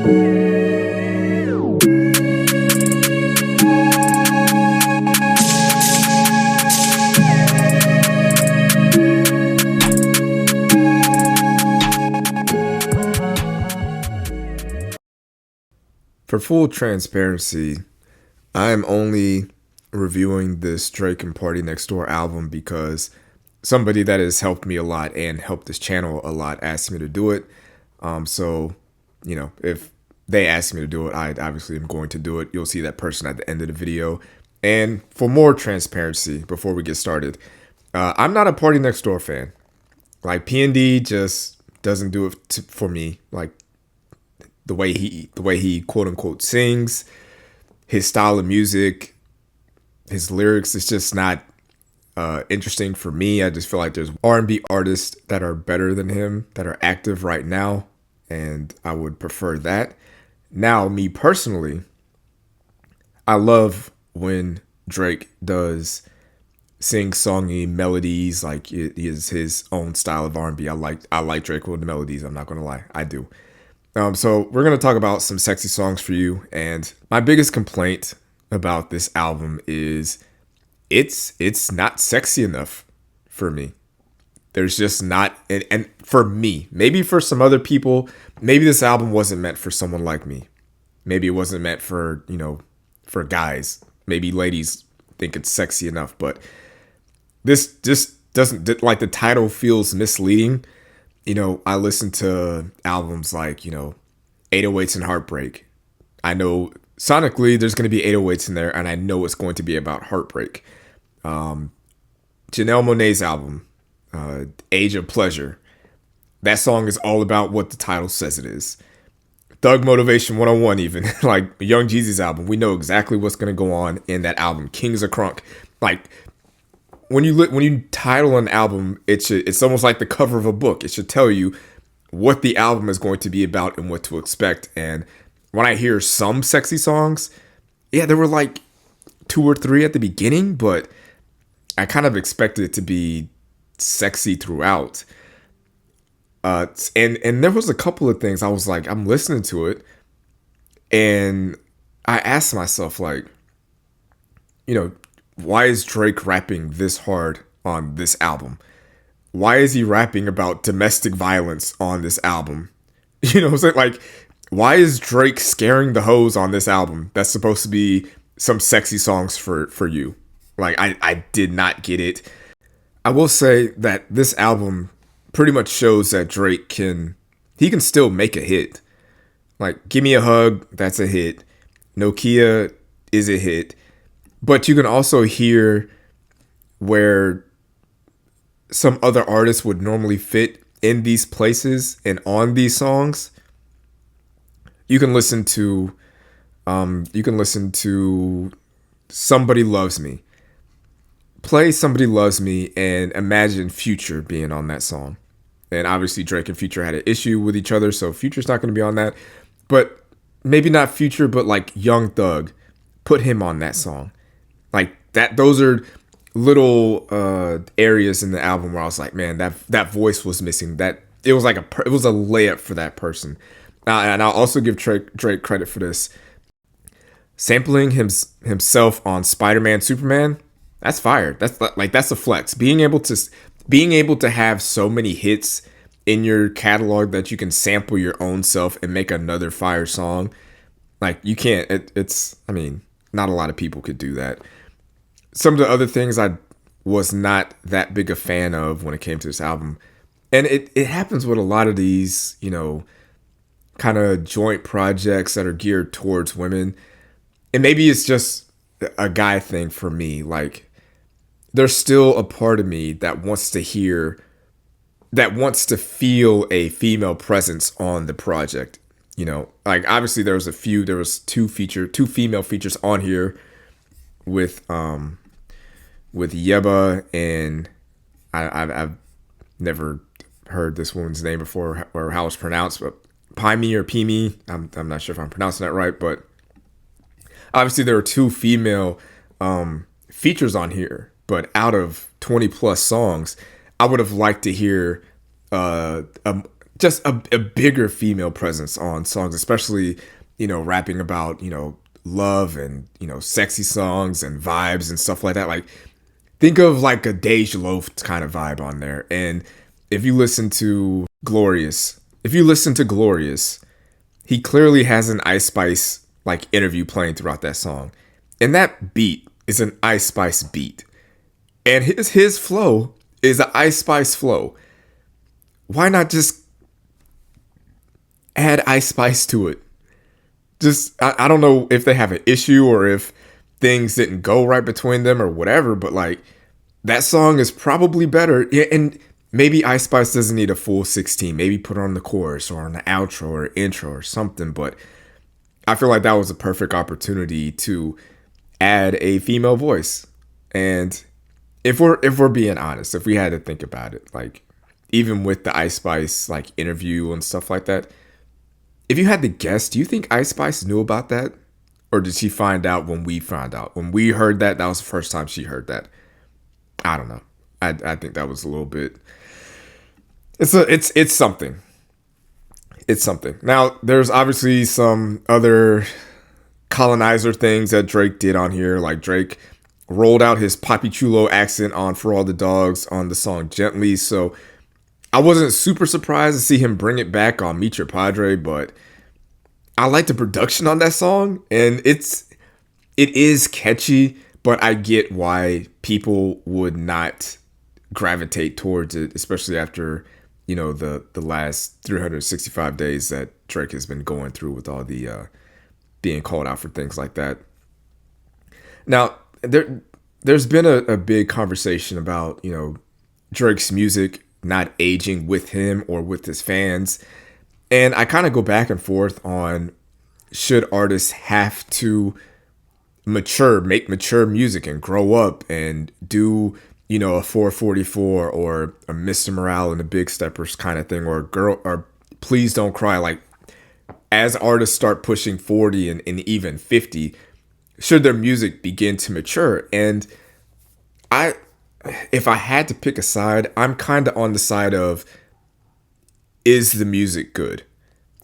For full transparency, I'm only reviewing this Drake and Party Next Door album because somebody that has helped me a lot and helped this channel a lot asked me to do it. So, if they ask me to do it, I obviously am going to do it. You'll see that person at the end of the video. And for more transparency, before we get started, I'm not a Party Next Door fan. Like, P&D just doesn't do it for me. Like, the way he quote unquote sings, his style of music, his lyrics, it's just not interesting for me. I just feel like there's R&B artists that are better than him that are active right now, and I would prefer that. Now, me personally, I love when Drake does sing-songy melodies, like it is his own style of R&B. I like Drake with the melodies. I'm not gonna lie, I do. So we're going to talk about some sexy songs for you. And my biggest complaint about this album is it's not sexy enough for me. There's just not, and for me, maybe for some other people, maybe this album wasn't meant for someone like me. Maybe it wasn't meant for, for guys. Maybe ladies think it's sexy enough, but this just doesn't, like, the title feels misleading. I listen to albums like, 808s and Heartbreak. I know sonically there's going to be 808s in there, and I know it's going to be about heartbreak. Janelle Monáe's album, Age of Pleasure. That song is all about what the title says it is. Thug Motivation 101 even, like Young Jeezy's album. We know exactly what's going to go on in that album. Kings of Crunk. Like, when you title an album, it's almost like the cover of a book. It should tell you what the album is going to be about and what to expect. And when I hear some sexy songs, yeah, there were like 2 or 3 at the beginning, but I kind of expected it to be sexy throughout. And there was a couple of things I was like, I'm listening to it, and I asked myself, like, why is Drake rapping this hard on this album? Why is he rapping about domestic violence on this album? What I'm saying? Like, why is Drake scaring the hoes on this album? That's supposed to be some sexy songs for you. Like, I did not get it. I will say that this album pretty much shows that Drake can still make a hit. Like, Give Me a Hug, that's a hit. Nokia is a hit. But you can also hear where some other artists would normally fit in these places and on these songs. You can listen to Somebody Loves Me. Play Somebody Loves Me and imagine Future being on that song. And obviously Drake and Future had an issue with each other, so Future's not going to be on that. But maybe not Future, but like Young Thug. Put him on that song. Like that, those are little areas in the album where I was like, man, that voice was missing. That it was like it was a layup for that person. And I'll also give Drake credit for this. Sampling himself on Spider-Man, Superman, that's fire. That's a flex. Being able to have so many hits in your catalog that you can sample your own self and make another fire song, like, you can't. I mean, not a lot of people could do that. Some of the other things I was not that big a fan of when it came to this album. And it happens with a lot of these, kind of joint projects that are geared towards women. And maybe it's just a guy thing for me. Like, there's still a part of me that wants to feel a female presence on the project. Like, obviously there was two female features on here with Yeba, and I've never heard this woman's name before or how it's pronounced, but Pimi or Pimi. I'm not sure if I'm pronouncing that right, but obviously there were 2 female features on here. But out of 20 plus songs, I would have liked to hear just a bigger female presence on songs, especially, rapping about, love and, sexy songs and vibes and stuff like that. Like, think of like a Dej Loaf kind of vibe on there. And if you listen to Glorious, he clearly has an Ice Spice like interview playing throughout that song. And that beat is an Ice Spice beat. And his flow is an Ice Spice flow. Why not just add Ice Spice to it? I don't know if they have an issue or if things didn't go right between them or whatever, but like that song is probably better. Yeah, and maybe Ice Spice doesn't need a full 16. Maybe put her on the chorus or on the outro or intro or something. But I feel like that was a perfect opportunity to add a female voice. And if we're being honest, if we had to think about it, like even with the Ice Spice like interview and stuff like that, if you had to guess, do you think Ice Spice knew about that? Or did she find out when we found out? When we heard that, that was the first time she heard that. I don't know. I think that was a little bit. It's something. It's something. Now, there's obviously some other colonizer things that Drake did on here. Like Drake rolled out his Papi Chulo accent on For All the Dogs on the song Gently. So I wasn't super surprised to see him bring it back on Meet Your Padre, but I like the production on that song, and it is catchy, but I get why people would not gravitate towards it, especially after, the last 365 days that Drake has been going through with all the being called out for things like that. Now, there's been a big conversation about, Drake's music not aging with him or with his fans. And I kind of go back and forth on, should artists have to make mature music and grow up and do, a 444 or a Mr. Morale and the Big Steppers kind of thing, or Please Don't Cry. Like, as artists start pushing 40 and even 50, should their music begin to mature? And if I had to pick a side, I'm kind of on the side of, is the music good?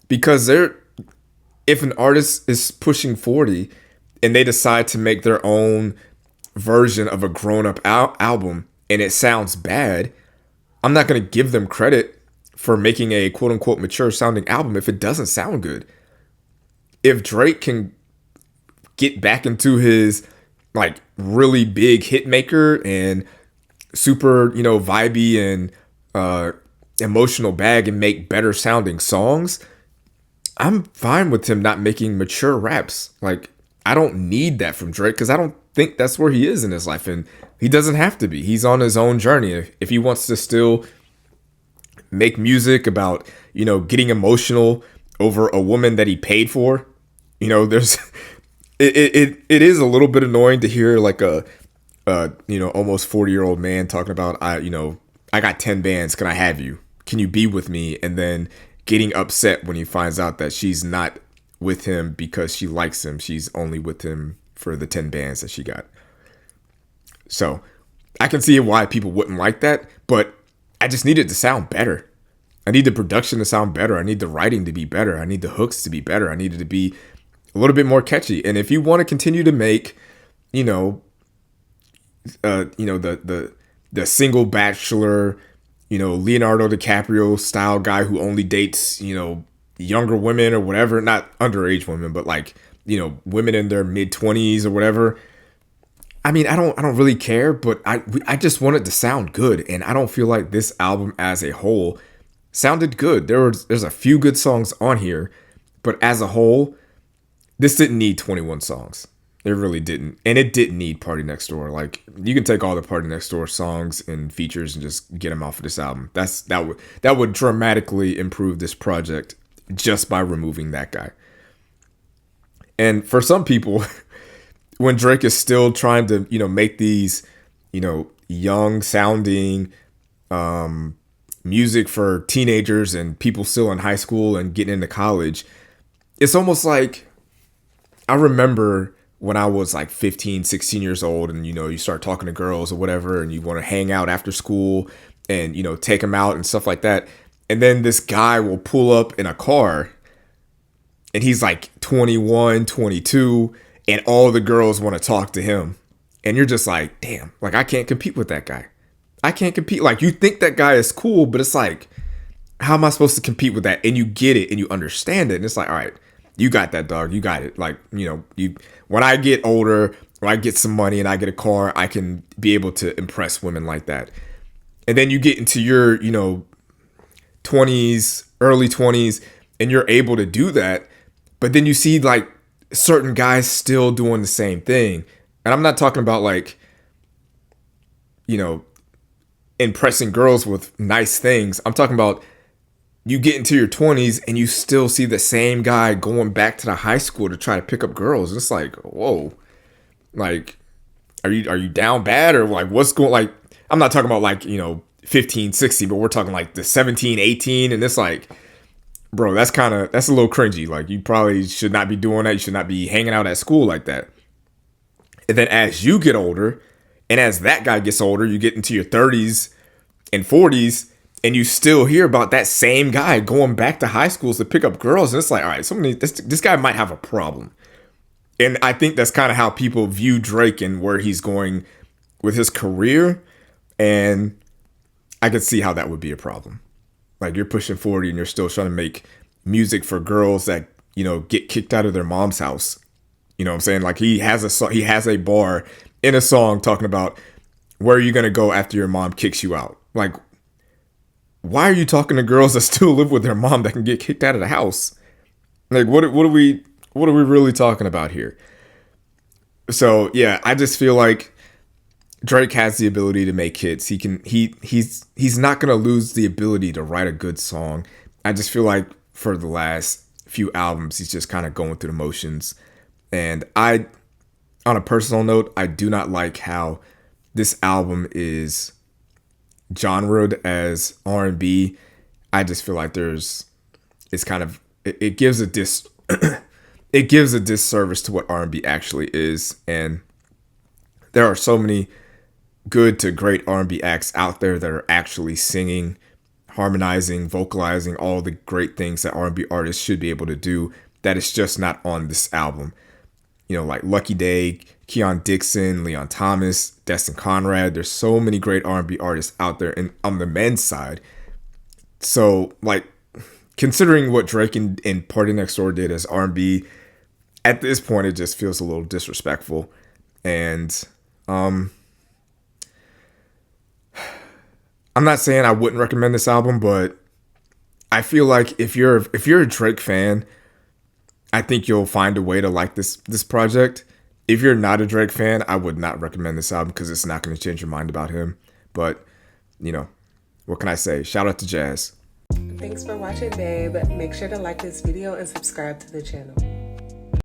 Because if an artist is pushing 40 and they decide to make their own version of a grown-up album and it sounds bad, I'm not going to give them credit for making a quote-unquote mature sounding album if it doesn't sound good. If Drake can get back into his like really big hit maker and super, vibey and emotional bag and make better sounding songs, I'm fine with him not making mature raps. Like, I don't need that from Drake because I don't think that's where he is in his life, and he doesn't have to be. He's on his own journey. If he wants to still make music about, getting emotional over a woman that he paid for, there's it is a little bit annoying to hear like a almost 40-year-old man talking about, I got 10 bands. Can I have you? Can you be with me? And then getting upset when he finds out that she's not with him because she likes him. She's only with him for the 10 bands that she got. So I can see why people wouldn't like that, but I just need it to sound better. I need the production to sound better. I need the writing to be better. I need the hooks to be better. I need it to be a little bit more catchy. And if you want to continue to make, the single bachelor, Leonardo DiCaprio style guy who only dates, younger women or whatever, not underage women, but like, women in their mid-20s or whatever. I mean, I don't really care, but I just want it to sound good, and I don't feel like this album as a whole sounded good. There's a few good songs on here, but as a whole, this didn't need 21 songs. It really didn't. And it didn't need Party Next Door. Like, you can take all the Party Next Door songs and features and just get them off of this album. That would dramatically improve this project just by removing that guy. And for some people, when Drake is still trying to, make these, young sounding music for teenagers and people still in high school and getting into college, it's almost like, I remember when I was like 15, 16 years old and, you start talking to girls or whatever, and you want to hang out after school and, take them out and stuff like that. And then this guy will pull up in a car and he's like 21, 22, and all the girls want to talk to him. And you're just like, damn, like I can't compete with that guy. I can't compete. Like you think that guy is cool, but it's like, how am I supposed to compete with that? And you get it and you understand it. And it's like, all right, you got that, dog. You got it. Like, when I get older, when I get some money and I get a car, I can be able to impress women like that. And then you get into your, 20s, early 20s, and you're able to do that. But then you see like certain guys still doing the same thing. And I'm not talking about like, impressing girls with nice things. I'm talking about you get into your 20s and you still see the same guy going back to the high school to try to pick up girls. It's like, whoa, like, are you down bad or like what's going, like, I'm not talking about like, 15, 16, but we're talking like the 17, 18. And it's like, bro, that's a little cringy. Like you probably should not be doing that. You should not be hanging out at school like that. And then as you get older and as that guy gets older, you get into your 30s and 40s and you still hear about that same guy going back to high schools to pick up girls. And it's like, all right, this guy might have a problem. And I think that's kind of how people view Drake and where he's going with his career. And I could see how that would be a problem. Like you're pushing 40 and you're still trying to make music for girls that, get kicked out of their mom's house. You know what I'm saying? Like he has a bar in a song talking about where are you going to go after your mom kicks you out? Like, why are you talking to girls that still live with their mom that can get kicked out of the house? Like, what are we really talking about here? So yeah, I just feel like Drake has the ability to make hits. He's not gonna lose the ability to write a good song. I just feel like for the last few albums, he's just kind of going through the motions. And on a personal note, I do not like how this album is genred as R&B. I just feel like it gives a disservice to what R&B actually is. And there are so many good to great R&B acts out there that are actually singing, harmonizing, vocalizing, all the great things that R&B artists should be able to do, that is just not on this album. Like Lucky Day, Keon Dixon, Leon Thomas, Destin Conrad. There's so many great R&B artists out there and on the men's side. So like considering what Drake and PARTYNEXTDOOR did as R&B, at this point it just feels a little disrespectful. And I'm not saying I wouldn't recommend this album, but I feel like if you're a Drake fan, I think you'll find a way to like this project. If you're not a Drake fan, I would not recommend this album because it's not going to change your mind about him. But, what can I say? Shout out to Jazz. Thanks for watching, babe. Make sure to like this video and subscribe to the channel.